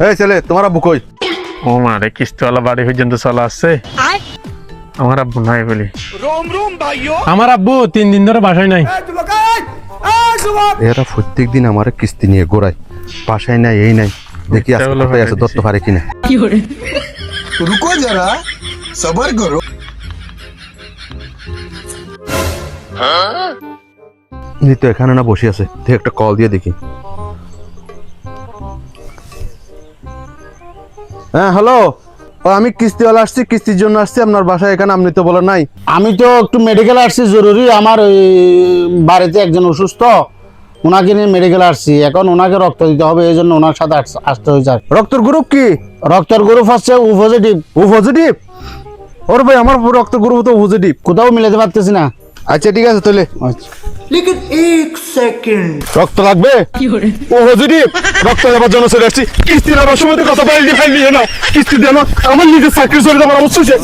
এই ছেলে তোমার আব্বু কই? ও মারে কিস্তিওয়ালা বাড়ি পর্যন্ত চলে আসছে। আমার আব্বু নাই বলি। আমার আব্বু 3 দিন ধরে বাসায় নাই। এরা প্রত্যেক দিন আমার কিস্তি নিয়ে ঘোরায়, বাসায় নাই এই নাই, দেখি আজকে কোথায় আছে ধরতে পারে কিনা। रुको जरा सबर करो। উনি তো এখানে না বসে আছে, তুই একটা কল দিয়ে দেখি। হ্যাঁ হ্যালো, আমি কিস্তিওয়ালা আসছি, কিস্তির জন্য আসছি আপনার বাসায়। এখানে আপনি তো বলেন নাই। আমি তো একটু মেডিকেল আসছি জরুরি, আমার ওই বাড়িতে একজন অসুস্থ, ওনাকে নিয়ে মেডিকেল আসছি। এখন ওনাকে রক্ত দিতে হবে, এই জন্য ওনার সাথে আসতে হয়েছে। রক্তের গ্রুপ কি? রক্তের গ্রুপ হচ্ছে ও পজিটিভ। ও পজিটিভ? ওর ভাই আমার রক্তের গ্রুপ তো পজিটিভ। কোথাও মিলাতে পারতেছি না। আচ্ছা ঠিক আছে তাহলে। আচ্ছা রক্ত লাগবে? ও পজিটিভ, রক্ত দেওয়ার জন্য চলে আসছি। কিস্তি নেওয়ার সময় তো কথা বলি ফাইল নিয়ে না, কিস্তি দেওয়া আমার নিজের চাকরি চলে যাবার অবশ্যই।